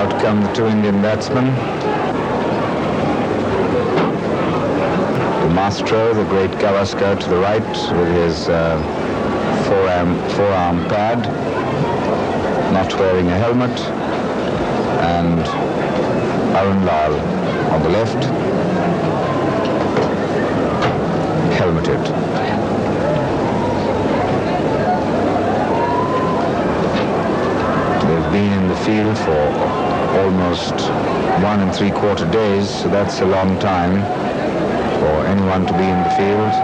Out come the two Indian batsmen. The Maestro, the great Gavaskar to the right with his forearm pad, not wearing a helmet, and Arun Lal on the left, helmeted. They've been in the field for almost 1 3/4 days, so that's a long time for anyone to be in the field.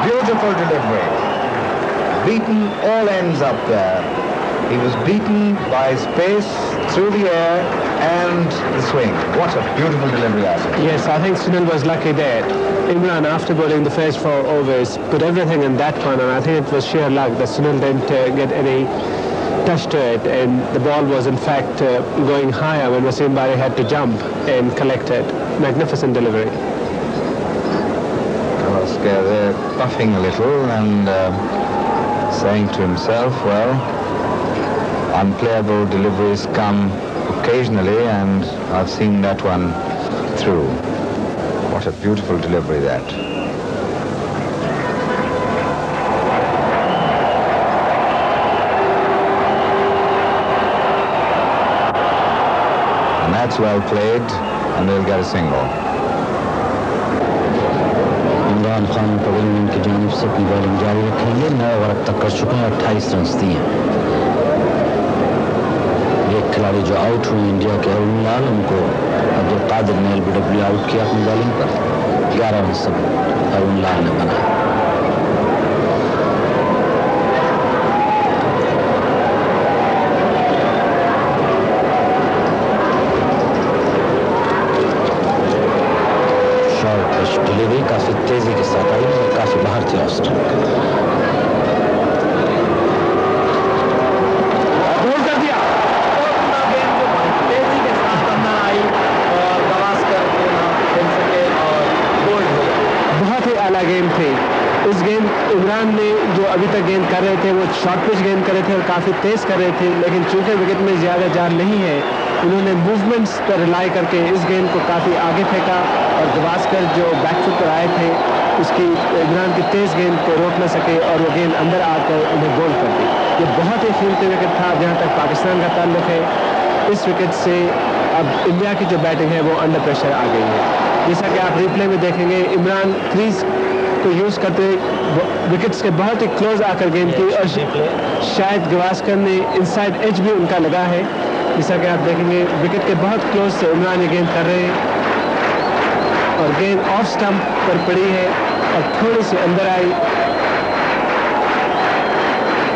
Beautiful delivery. Beaten all ends up there. He was beaten by space, through the air, and the swing. What a beautiful delivery, Asif. Yes, I think Sunil was lucky there. Imran, after bowling the first 4 overs, put everything in that corner. I think it was sheer luck that Sunil didn't get any touch to it, and the ball was in fact going higher when Wasim Bari had to jump and collect it. Magnificent delivery. They're puffing a little and saying to himself, well, unplayable deliveries come occasionally, and I've seen that one through. What a beautiful delivery that. And that's well played, and they'll get a single. Imran Khan pavilion की जानिब से अपनी bowling जारी रखेंगे। 9 over तक कर चुके हैं, 28 रन दिए। एक खिलाड़ी जो आउट हुए इंडिया के अरुण लाल, उनको अब्दुल कादिर ने LBW आउट किया अपनी बॉलिंग पर। 11 रन सब अरुण लाल ने बनाए। डिलीवरी काफी तेजी के साथ आई और काफी बाहर थी ऑस्टिन। गोल कर दिया। गेंद जो तेजी के साथ अंदर आई और गवास्कर को ना खेल सके और गोल हो गया। बहुत ही आला गेंद थी। इस गेंद इमरान ने जो अभी तक गेंद कर रहे थे वो शॉर्ट पिच गेंद कर रहे थे और काफी तेज कर रहे थे, लेकिन चूंकि विकेट में ज्यादा जान नहीं है, उन्होंने मूवमेंट्स पर रिलाई करके इस गेंद को काफी आगे फेंका और गवास्कर जो बैकफुट पर आए थे उसकी इमरान की तेज गेंद को रोक न सके और वो गेंद अंदर आकर उन्हें गोल कर दी। ये बहुत ही कीमती विकेट था जहां तक पाकिस्तान का ताल्लुक है। इस विकेट से अब इंडिया की जो बैटिंग है वो अंडर प्रेशर आ गई है। जैसा कि आप रिप्ले में देखेंगे, इमरान क्रीज को यूज़ करते विकेट्स के बहुत ही क्लोज आकर गेंद की और शायद गवास्कर ने इनसाइड एज भी उनका लगा है। जैसा कि आप देखेंगे विकेट के बहुत क्लोज से इमरान ये गेंद कर रहे हैं और गेंद ऑफ स्टंप पर पड़ी है और थोड़ी सी अंदर आई।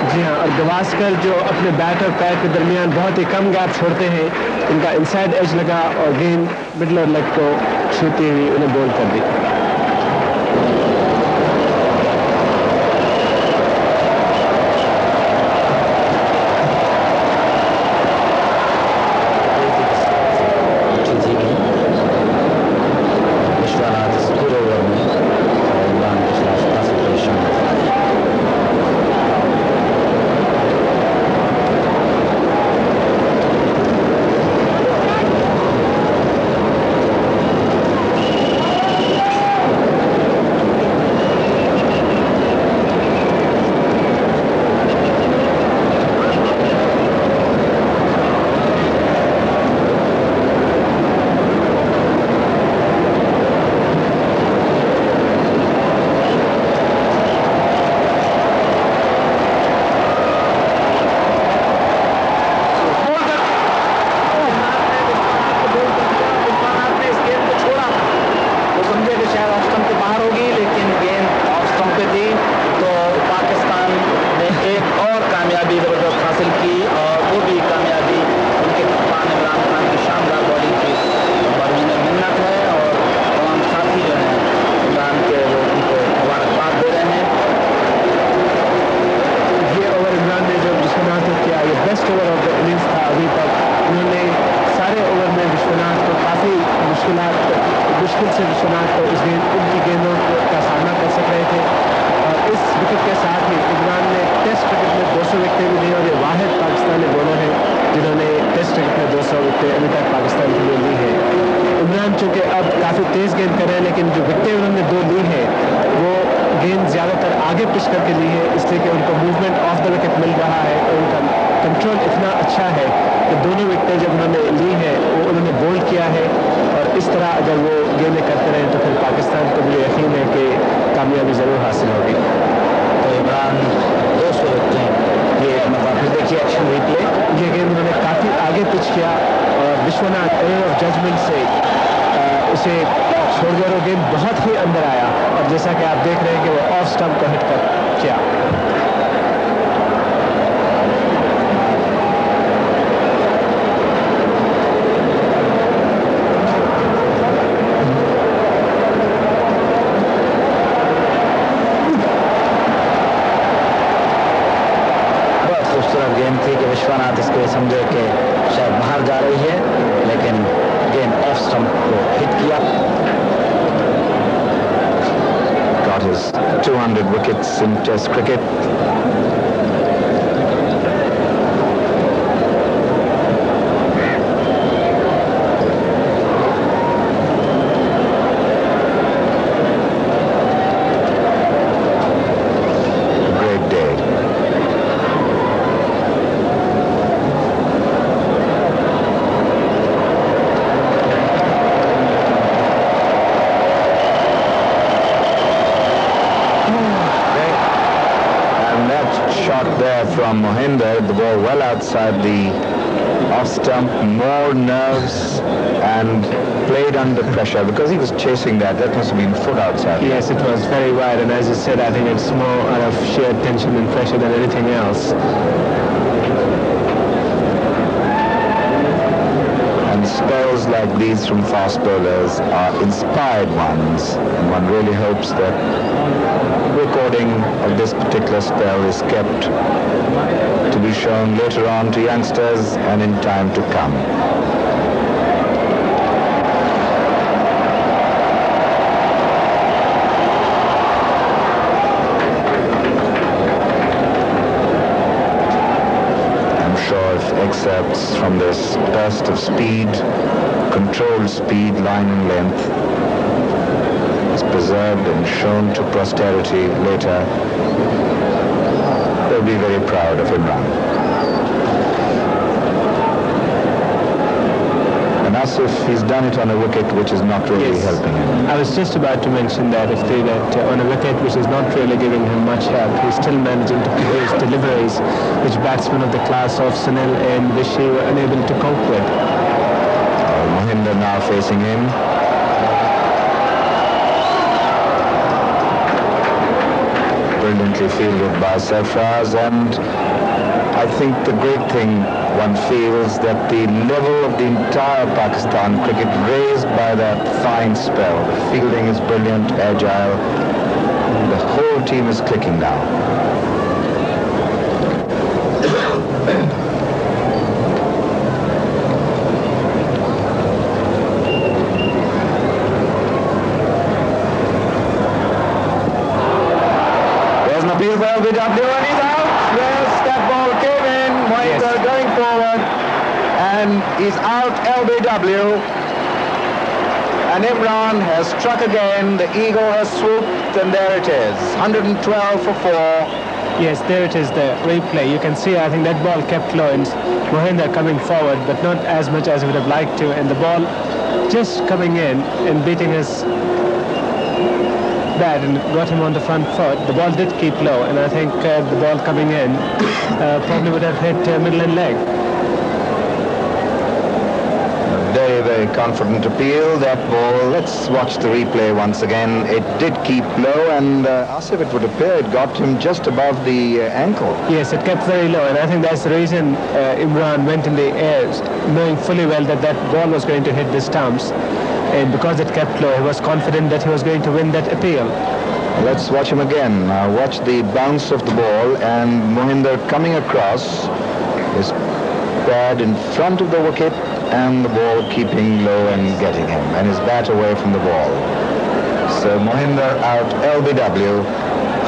जी हाँ, और गवास्कर जो अपने बैट और पैर के दरमियान बहुत ही कम गैप छोड़ते हैं, उनका इनसाइड एज लगा और गेंद मिडल और लेग को छूती हुई उन्हें बॉल कर दी। विकेटें अभी तक पाकिस्तान के लिए ली है। इमरान चूँकि अब काफ़ी तेज़ गेंद कर रहे हैं, लेकिन जो विकेटें उन्होंने 2 ली है वो गेंद ज़्यादातर आगे पिच करके ली है, इसलिए कि उनको मूवमेंट ऑफ द विकेट मिल रहा है और उनका कंट्रोल इतना अच्छा है कि दोनों विकेटें जब उन्होंने ली है वो उन्होंने बोल किया है। और इस तरह अगर वो गेंदें करते रहें तो फिर पाकिस्तान को भी यकीन है कि कामयाबी ज़रूर हासिल होगी। तो इमरान 200 रखते हैं। ये वापस देखिए एक्शन रिप्ले, ये गेंद उन्होंने काफ़ी आगे पिच किया और विश्वनाथ एरर ऑफ जजमेंट से उसे छोड़ दिया और गेंद बहुत ही अंदर आया और जैसा कि आप देख रहे हैं कि वो ऑफ स्टंप को हिट कर किया। विश्वनाथ इसको समझे कि शायद बाहर जा रही है, लेकिन गेंद ऑफ स्टंप को हिट किया। Got his 200 wickets in Test cricket. Great day. There from Mohinder, the ball well outside the off stump, more nerves and played under pressure because he was chasing that. That must have been foot outside. Yes, it was very wide, and as you said, I think it's more out of sheer tension and pressure than anything else. And spells like these from fast bowlers are inspired ones, and one really hopes that recording of this particular spell is kept to be shown later on to youngsters and in time to come. I'm sure if excerpts from this burst of speed, controlled speed, line and length, preserved and shown to posterity later, they'll be very proud of Imran. And Asif, he's done it on a wicket which is not really helping him. I was just about to mention that, that on a wicket which is not really giving him much help, he's still managing to produce deliveries which batsmen of the class of Sunil and Vishy were unable to cope with. Mohinder now facing him. Brilliantly fielded by Sarfraz, and I think the great thing one feels that the level of the entire Pakistan cricket raised by that fine spell. The fielding is brilliant, agile. The whole team is clicking now. Appeal for LBW, and he's out. Yes, that ball came in. Mohinder going forward, and he's out. LBW, and Imran has struck again. The eagle has swooped, and there it is, 112 for 4. Yes, there it is, the replay. You can see, I think that ball kept low, and Mohinder coming forward, but not as much as he would have liked to, and the ball just coming in and beating his bat and got him on the front foot. The ball did keep low, and I think the ball coming in probably would have hit middle and leg. Very, very confident appeal, that ball. Let's watch the replay once again. It did keep low, and Asif, it would appear it got him just above the ankle. Yes, it kept very low, and I think that's the reason Imran went in the air, knowing fully well that that ball was going to hit the stumps. And because it kept low, he was confident that he was going to win that appeal. Let's watch him again. Watch the bounce of the ball, and Mohinder coming across, his pad in front of the wicket, and the ball keeping low and getting him, and his bat away from the ball. So Mohinder out, LBW,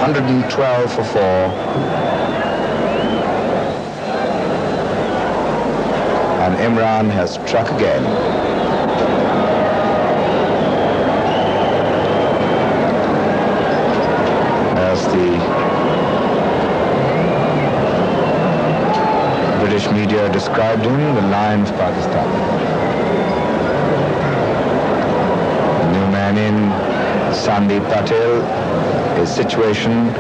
112 for 4. And Imran has struck again. As the British media described him, the Lion of Pakistan. The new man in, Sandeep Patel, his situation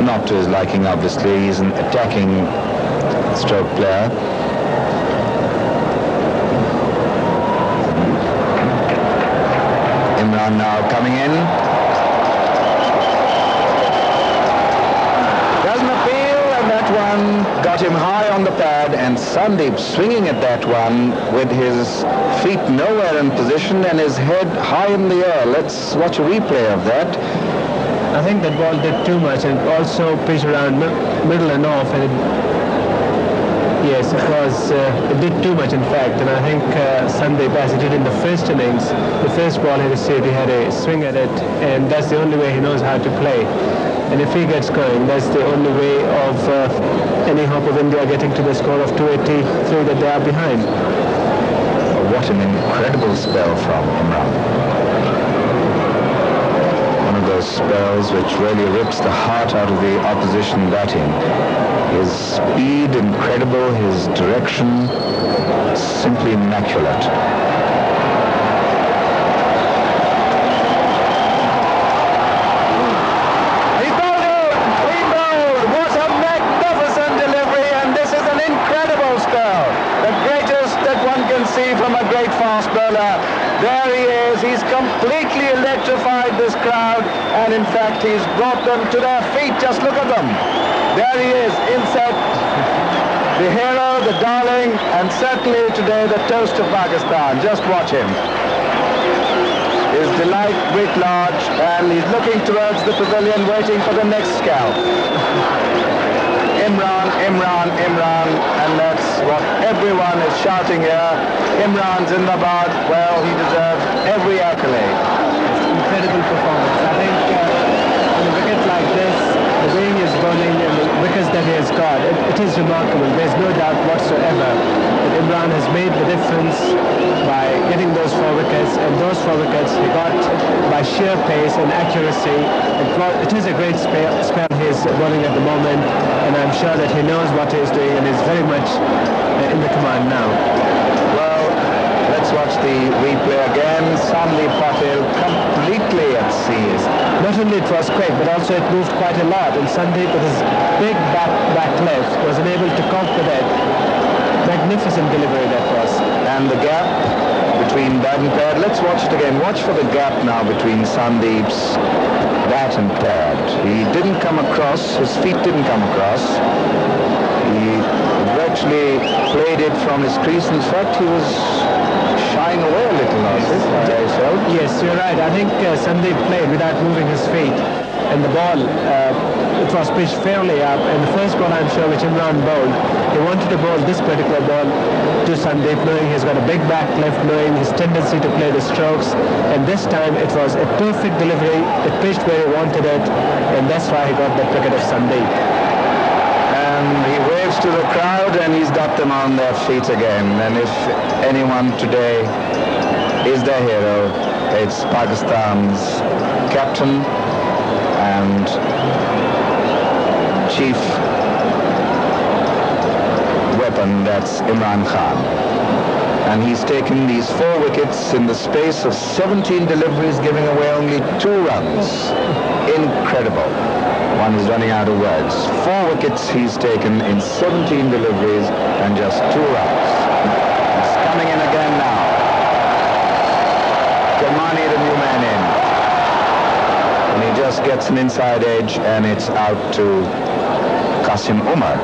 not to his liking, obviously. He's an attacking stroke player. Imran now coming in. Doesn't appeal, and that one got him high on the pad, and Sandeep swinging at that one with his feet nowhere in position and his head high in the air. Let's watch a replay of that. I think that ball did too much, and also pitched around middle and off, and yes, it did too much, in fact. And I think Sandeep, as he did in the first innings, the first ball he received, he had a swing at it, and that's the only way he knows how to play. And if he gets going, that's the only way of any hope of India getting to the score of 283 that they are behind. What an incredible spell from Imran. Those spells which really rips the heart out of the opposition batting. His speed incredible, his direction simply immaculate. He bowled! What a magnificent delivery, and this is an incredible spell. The greatest that one can see from a great fast bowler. There he is, he's completely electrified this crowd, and in fact he's brought them to their feet. Just look at them. There he is, inset, the hero, the darling, and certainly today the toast of Pakistan. Just watch him. His delight writ large, and he's looking towards the pavilion waiting for the next scalp. Imran, Imran, Imran, and that's what everyone is shouting here. Imran Zindabad. Well, he deserves every accolade. Incredible performance. I think on a wicket like this, the way he is bowling and the wickets that he has got, it is remarkable. There's no doubt whatsoever that Imran has made the difference by getting those 4 wickets, and those 4 wickets he got by sheer pace and accuracy. It is a great spell he is bowling at the moment, and I'm sure that he knows what he is doing and is very much in the command now. Well, let's watch the replay again. Sandeep Patel completely at sea. Not only it was quick, but also it moved quite a lot, and Sandeep with his big back left was unable to cope with it. Magnificent delivery that was. And the gap between bat and pad. Let's watch it again. Watch for the gap now between Sandeep's bat and pad. He didn't come across, his feet didn't come across. He virtually played it from his crease. In fact, he was shying away a little, I felt. Yes, you're right. I think Sandeep played without moving his feet, and the ball, it was pitched fairly up, and the first ball, I'm sure, which Imran bowled, he wanted to bowl this particular ball to Sandeep, knowing he's got a big back left, knowing his tendency to play the strokes, and this time it was a perfect delivery. It pitched where he wanted it, and that's why he got that wicket of Sandeep. And he waves to the crowd, and he's got them on their feet again. And if anyone today is their hero, it's Pakistan's captain and chief weapon, that's Imran Khan. And he's taken these 4 wickets in the space of 17 deliveries, giving away only 2 runs. Incredible. One is running out of words. 4 wickets he's taken in 17 deliveries and just 2 runs. It's coming in again now. Kamani, the new man, in. And he just gets an inside edge, and it's out to Qasim Umar.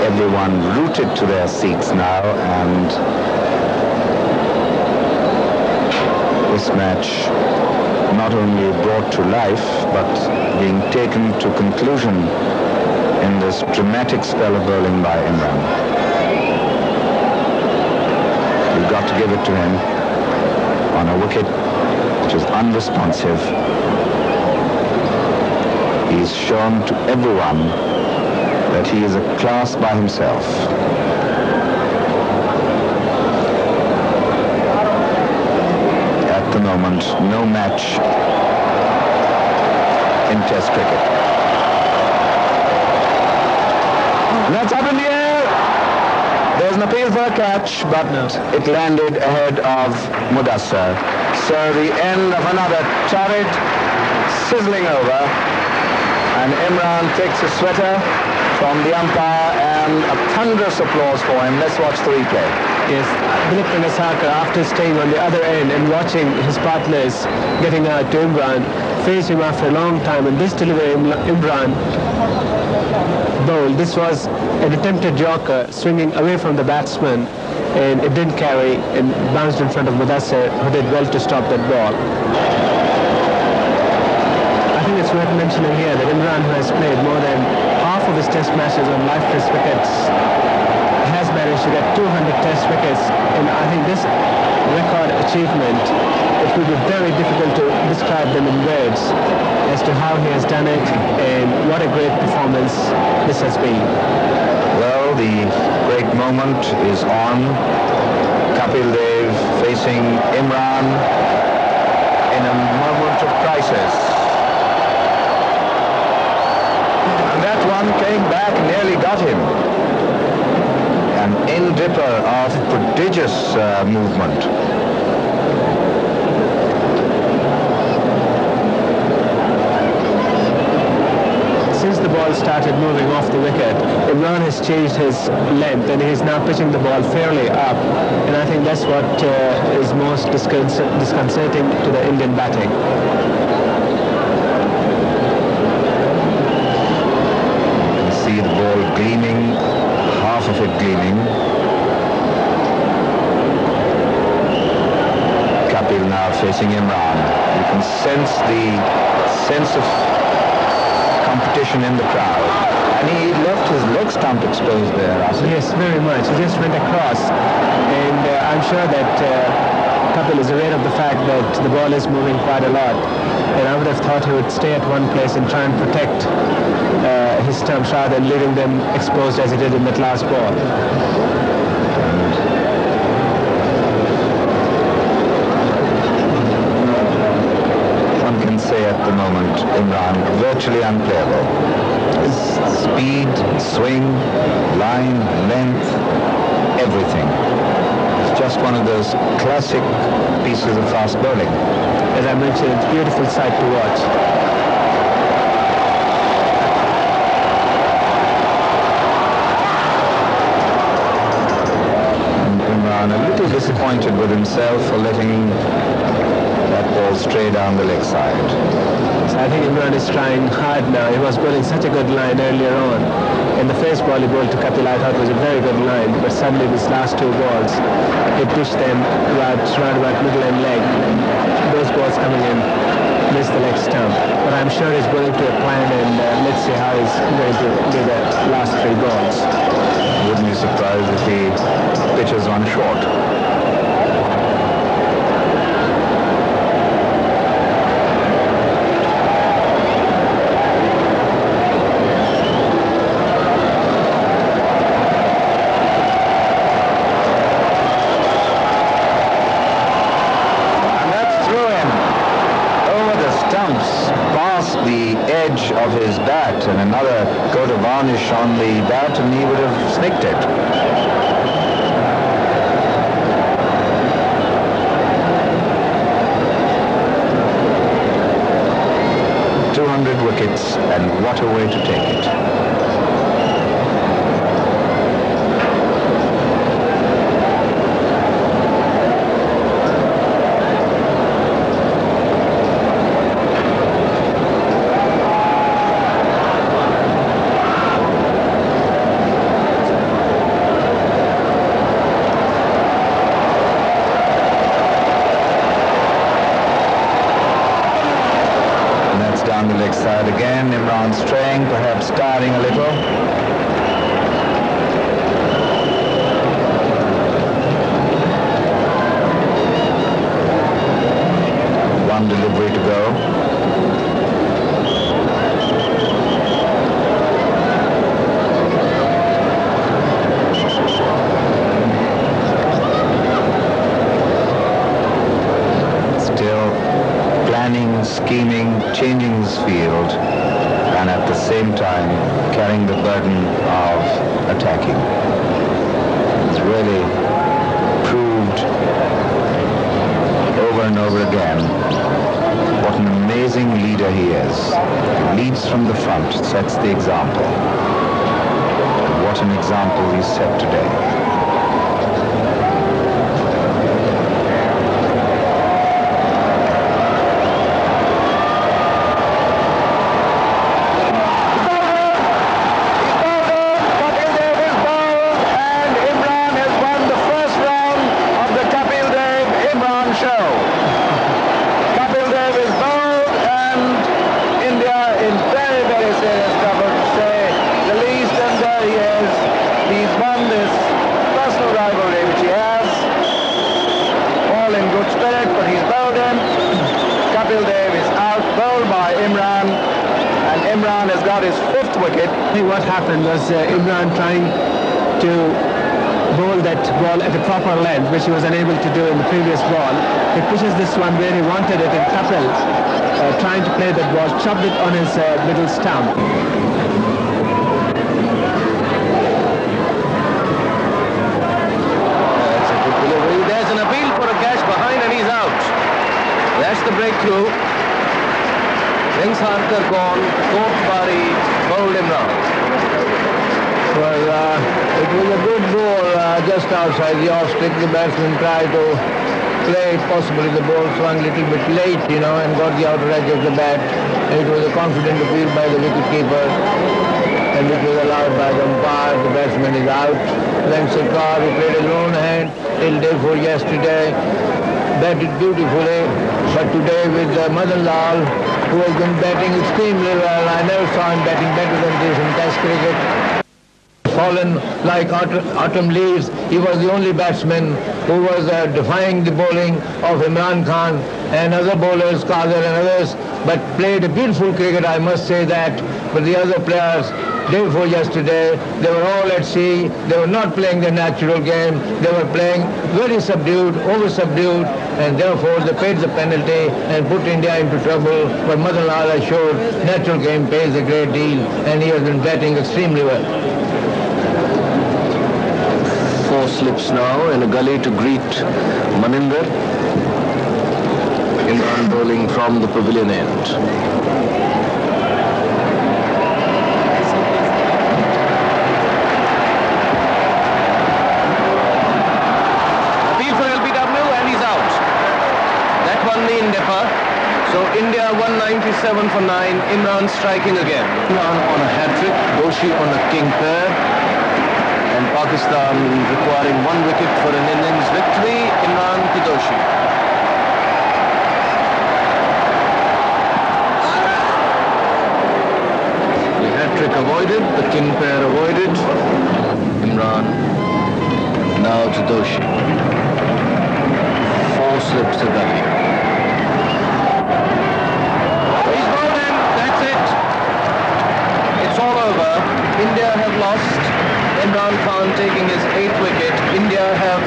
Everyone rooted to their seats now, and this match not only brought to life, but being taken to conclusion in this dramatic spell of bowling by Imran. You've got to give it to him on a wicket which is unresponsive. He's shown to everyone he is a class by himself. At the moment, no match in Test cricket. And that's up in the air. There's an appeal for a catch, but it landed ahead of Mudassar. So the end of another torrid, sizzling over, and Imran takes a sweater from the umpire and a thunderous applause for him. Let's watch the replay. Yes, Dilip Nasaka, after staying on the other end and watching his partners getting out to Imran, faced him after a long time, and this delivery Imran bowled. This was an attempted yorker swinging away from the batsman, and it didn't carry and bounced in front of Mudassar, who did well to stop that ball. I think it's worth mentioning here that Imran, who has played more than half of his test matches on live test wickets, has managed to get 200 test wickets, and I think this record achievement, it will be very difficult to describe them in words as to how he has done it and what a great performance this has been. Well, the great moment is on. Kapil Dev facing Imran in a moment of crisis. And that one came back, nearly got him. An in-dipper of prodigious movement. Since the ball started moving off the wicket, Imran has changed his length and he is now pitching the ball fairly up, and I think that's what is most disconcerting to the Indian batting. You can see the ball gleaming, half of it gleaming. Kapil now facing Imran. You can sense the sense of competition in the crowd. And he left his leg stump exposed there, Asif. Yes, very much. He just went across, and I'm sure that Kapil is aware of the fact that the ball is moving quite a lot, and I would have thought he would stay at one place and try and protect his stumps rather than leaving them exposed as he did in that last ball. One can say at the moment, Imran, virtually unplayable. Speed, swing, line, length, everything. It's just one of those classic pieces of fast bowling. As I mentioned, it's a beautiful sight to watch. And Imran a little disappointed with himself for letting that ball stray down the leg side. So I think Imran is trying hard now. He was bowling such a good line earlier on. And the first ball he bowled to Kapil, I thought was a very good line. But suddenly these last two balls, he pushed them right about middle and leg. Those balls coming in, missed the leg stump. But I'm sure he's bowling to a plan, and let's see how he's going to do the last three balls. Wouldn't be surprised if he pitches one short. Of his bat, and another coat of varnish on the bat, and he would have snicked it. Wickets, and what a way to take it. Down the leg side again. Imran straying, perhaps tiring a little. One delivery to go. scheming, changing his field, and at the same time carrying the burden of attacking. He's really proved over and over again what an amazing leader he is. Leads from the front, sets the example. And what an example he's set today. Imran has got his 5th wicket. I think what happened was Imran trying to bowl that ball at a proper length, which he was unable to do in the previous ball. He pushes this one where he wanted it, and Kapil, trying to play that ball, chopped it on his middle stump. That's a good delivery. There's an appeal for a catch behind, and he's out. That's the breakthrough. Rings Harkar gone, 4th bari, bowled Imran. Well, it was a good ball just outside the off-stick. The batsman tried to play it. Possibly the ball swung a little bit late, you know, and got the outer edge of the bat. It was a confident appeal by the wicketkeeper, and it was allowed by the umpire. The batsman is out. Then Sarkar, who played a lone hand till day before yesterday, batted beautifully. But today with Madan Lal, who has been batting extremely well. I never saw him batting better than this in Test cricket. Fallen like autumn leaves. He was the only batsman who was defying the bowling of Imran Khan and other bowlers, Qadir and others, but played a beautiful cricket, I must say that. But the other players, day before yesterday, they were all at sea. They were not playing their natural game. They were playing very subdued, over-subdued, and therefore they paid the penalty and put India into trouble. But Madan Lal has showed natural game pays a great deal, and he has been batting extremely well. 4 slips now in a gully to greet Maninder. Imran bowling from the pavilion end. So India 197 for 9, Imran striking again. Imran on a hat-trick, Doshi on a king pair, and Pakistan requiring 1 wicket for an innings victory. Imran to Doshi. The hat-trick avoided, the king pair avoided. Imran now to Doshi. 4 slips to gully. India have lost. Imran Khan taking his 8th wicket. India have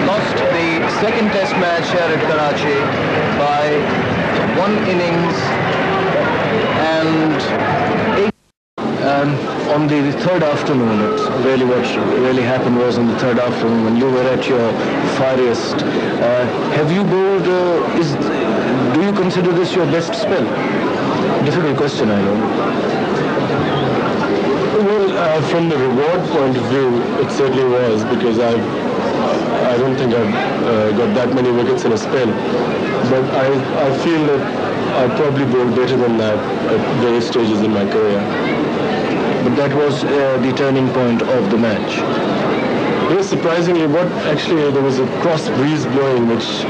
lost the 2nd test match here at Karachi by 1 innings and 8. On the 3rd afternoon, what really happened was on the 3rd afternoon when you were at your fieriest. Have you bowled, do you consider this your best spell? Difficult question, I know. Well, from the reward point of view, it certainly was, because I don't think I've got that many wickets in a spell. But I feel that I probably bowled better than that at various stages in my career. But that was the turning point of the match. Yes, surprisingly, there was a cross breeze blowing which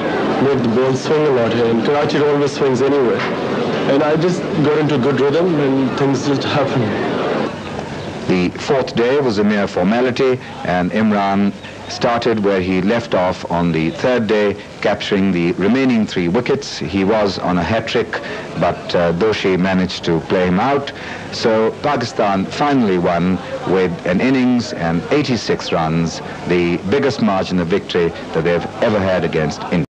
made the ball swing a lot here. In Karachi, it always swings anyway. And I just got into a good rhythm and things just happened. The 4th day was a mere formality, and Imran started where he left off on the 3rd day, capturing the remaining 3 wickets. He was on a hat-trick, but Doshi managed to play him out. So Pakistan finally won with an innings and 86 runs, the biggest margin of victory that they've ever had against India.